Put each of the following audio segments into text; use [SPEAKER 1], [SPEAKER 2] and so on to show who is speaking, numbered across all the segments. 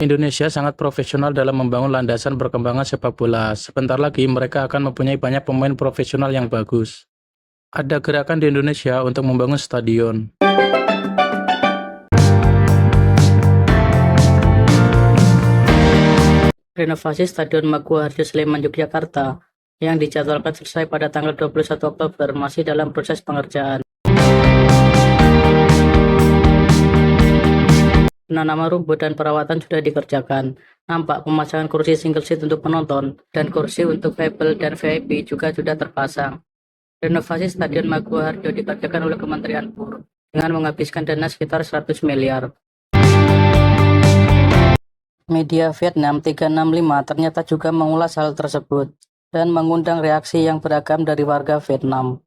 [SPEAKER 1] Indonesia sangat profesional dalam membangun landasan perkembangan sepak bola. Sebentar lagi mereka akan mempunyai banyak pemain profesional yang bagus. Ada gerakan di Indonesia untuk membangun stadion.
[SPEAKER 2] Renovasi Stadion Maguwarjo Sleman Yogyakarta yang dijadwalkan selesai pada tanggal 21 Oktober masih dalam proses pengerjaan. Penanaman rumput dan perawatan sudah dikerjakan. Nampak pemasangan kursi single seat untuk penonton dan kursi untuk VIPable dan VIP juga sudah terpasang. Renovasi Stadion Maguwarjo dikerjakan oleh Kementerian PUR dengan menghabiskan dana sekitar 100 miliar. Media Vietnam 365 ternyata juga mengulas hal tersebut dan mengundang reaksi yang beragam dari warga Vietnam.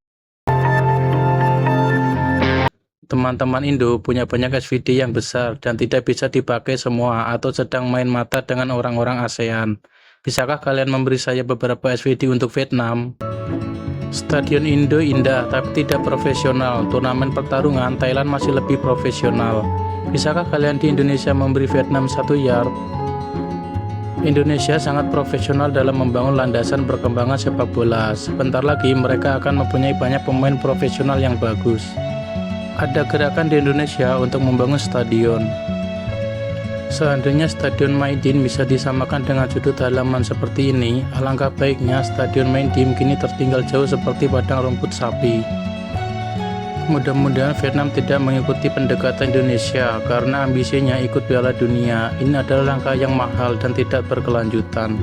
[SPEAKER 1] Teman-teman Indo punya banyak SVD yang besar dan tidak bisa dipakai semua atau sedang main mata dengan orang-orang ASEAN. Bisakah kalian memberi saya beberapa SVD untuk Vietnam? Stadion Indo indah tapi tidak profesional. Turnamen pertarungan Thailand masih lebih profesional. Bisakah kalian di Indonesia memberi Vietnam 1 yard? Indonesia sangat profesional dalam membangun landasan perkembangan sepak bola. Sebentar lagi mereka akan mempunyai banyak pemain profesional yang bagus. Ada gerakan di Indonesia untuk membangun stadion. Seandainya Stadion Maidin bisa disamakan dengan sudut halaman seperti ini, alangkah baiknya Stadion Maidin kini tertinggal jauh seperti padang rumput sapi. Mudah-mudahan Vietnam tidak mengikuti pendekatan Indonesia karena ambisinya ikut Piala Dunia. Ini adalah langkah yang mahal dan tidak berkelanjutan.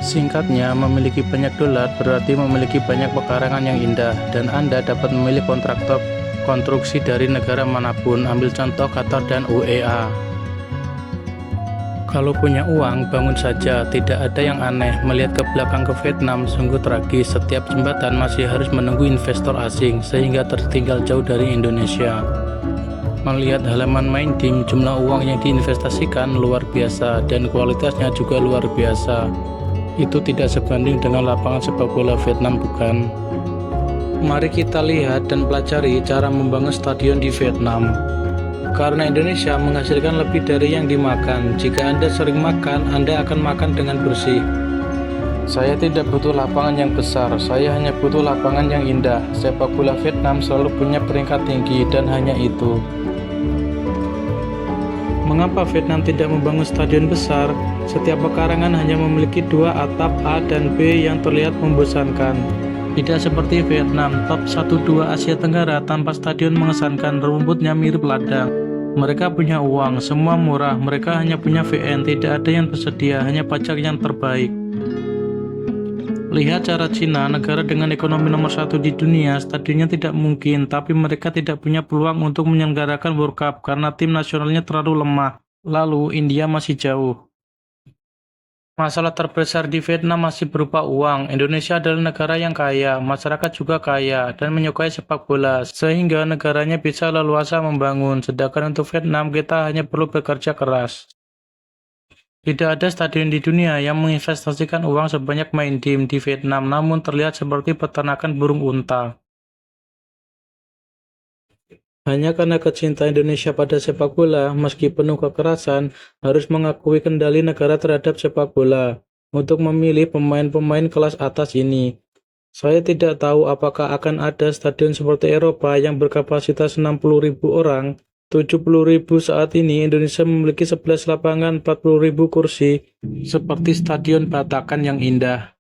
[SPEAKER 1] Singkatnya, memiliki banyak dolar berarti memiliki banyak pekarangan yang indah dan Anda dapat memilih kontraktor konstruksi dari negara manapun. Ambil contoh Qatar dan UEA. Kalau punya uang, bangun saja. Tidak ada yang aneh. Melihat ke belakang ke Vietnam sungguh tragis. Setiap jembatan masih harus menunggu investor asing sehingga tertinggal jauh dari Indonesia. Melihat halaman main tim, jumlah uang yang diinvestasikan luar biasa dan kualitasnya juga luar biasa. Itu tidak sebanding dengan lapangan sepak bola Vietnam, bukan? Mari kita lihat dan pelajari cara membangun stadion di Vietnam. Karena Indonesia menghasilkan lebih dari yang dimakan. Jika Anda sering makan, Anda akan makan dengan bersih. Saya tidak butuh lapangan yang besar, saya hanya butuh lapangan yang indah. Sepak bola Vietnam selalu punya peringkat tinggi dan hanya itu. Mengapa Vietnam tidak membangun stadion besar? Setiap pekarangan hanya memiliki 2 atap A dan B yang terlihat membosankan. Tidak seperti Vietnam, top 1-2 Asia Tenggara tanpa stadion mengesankan, rumputnya mirip ladang. Mereka punya uang, semua murah, mereka hanya punya VN, tidak ada yang tersedia, hanya pajak yang terbaik. Lihat cara Cina, negara dengan ekonomi nomor 1 di dunia, stadionnya tidak mungkin, tapi mereka tidak punya peluang untuk menyelenggarakan World Cup karena tim nasionalnya terlalu lemah. Lalu, India masih jauh. Masalah terbesar di Vietnam masih berupa uang. Indonesia adalah negara yang kaya, masyarakat juga kaya, dan menyukai sepak bola, sehingga negaranya bisa leluasa membangun. Sedangkan untuk Vietnam, kita hanya perlu bekerja keras. Tidak ada stadion di dunia yang menginvestasikan uang sebanyak main tim di Vietnam, namun terlihat seperti peternakan burung unta. Hanya karena kecintaan Indonesia pada sepak bola, meski penuh kekerasan, harus mengakui kendali negara terhadap sepak bola untuk memilih pemain-pemain kelas atas ini. Saya tidak tahu apakah akan ada stadion seperti Eropa yang berkapasitas 60.000 orang. 70.000 saat ini. Indonesia memiliki 11 lapangan, 40.000 kursi, seperti Stadion Batakan yang indah.